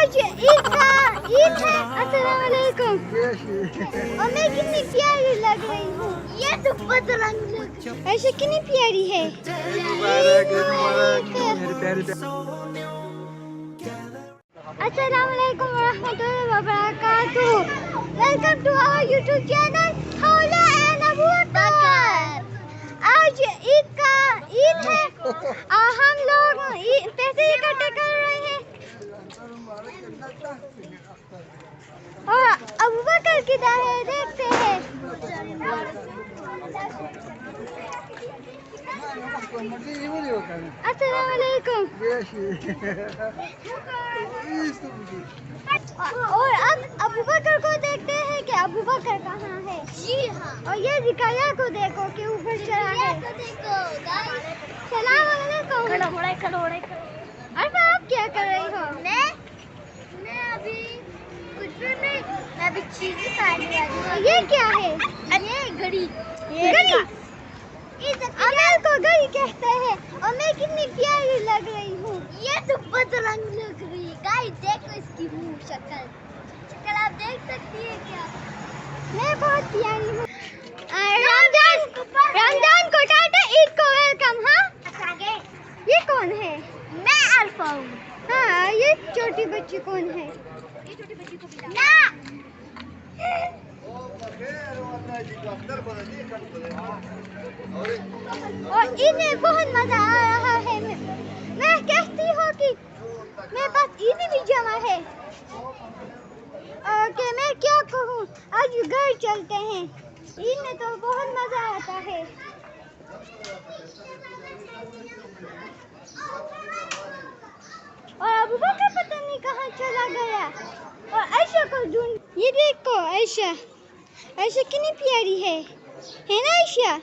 आज ईद है। अस्सलाम वालेकुम। और मैं कितनी प्यारी लग रही हूँ। ये तो पतरंग ऐसे कितनी प्यारी है। अस्सलाम वालेकुम वरहमतुल्लाहि वबरकातुहू। Welcome to our YouTube channel Howla and Abu Bakar. आज ईद है और हम लोग पैसे इकट्ठा कर रहे हैं और अबू बकर किधर है देखते हैं। अस्सलाम वालेकुम। और अब अबू बकर को देखते हैं कि अबू बकर कहाँ है। जी हाँ। और ये जिकाया को देखो कि ऊपर चढ़ा है। सलाम वालेकुम। अरे आप क्या कर रही हो? मैं अभी कुछ भी नहीं, मैं अभी चीज़ खा रही हूँ। ये क्या है? ये घड़ी। अमल को घड़ी कहते हैं और मैं कितनी प्यारी लग रही हूँ। ये तो पतरंग लग रही है। गाइस देखो इसकी मुंह शक्ल आप देख सकती है क्या? मैं बहुत प्यारी हूँ। रमजान को टाटा, ईद को वेलकम। हाँ ये कौन है? मैं अल्फा हूँ। हाँ ये छोटी बच्ची कौन है? ये छोटी बच्ची को भी ना। और इन्हें बहुत मजा आ रहा है। मैं कहती हूँ कि मेरे पास ईद भी जमा है। ओके मैं क्या कहूँ, आज घर चलते हैं। ईद में तो बहुत मजा आता है। और अबू बकर पता नहीं कहाँ चला गया। और आयशा को ढूंढ। ये देखो आयशा कितनी प्यारी है ना आयशा?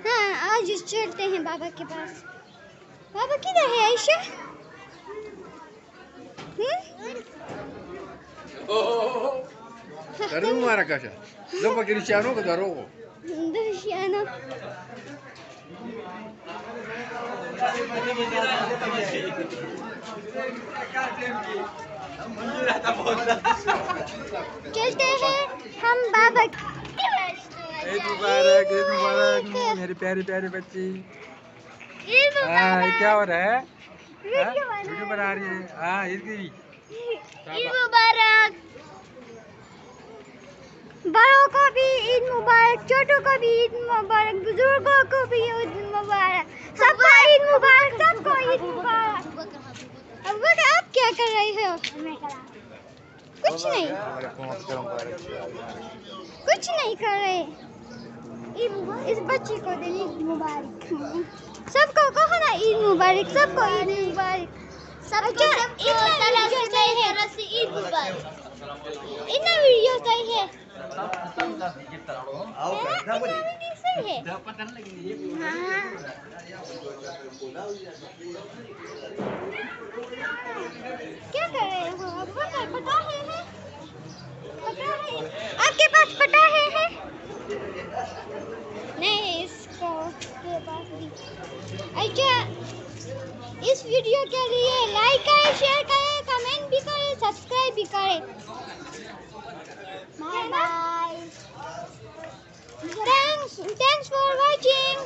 हाँ आज चलते हैं बाबा के पास। बाबा किधर है Ayesha? Dari mana Kasha? Lo pakai Luciano ke Darogo? Luciano. चलते हैं हम बाबा। ईद मुबारक मेरी प्यारी प्यारी बच्ची। क्या हो रहा है? वीडियो बना रही है। हाँ ईद की ईद मुबारक। बड़ों को भी ईद मुबारक, छोटों को भी ईद मुबारक, बुजुर्गों को भी ईद मुबारक, सबको ईद मुबारक, सबको ईद मुबारक। अब आप क्या कर रही हो? कुछ नहीं कर रहे। इस बच्ची को दे ईद मुबारक। सबको कहो ना ईद मुबारक, सबको ईद मुबारक। इतना वीडियो सही है। क्या कर रहे हो? पता है? आपके पास पता है? नहीं इसको के पास भी। अच्छा इस वीडियो के लिए लाइक करें, शेयर करें, कमेंट भी करें, सब्सक्राइब भी करें। Bye bye. Thanks for watching.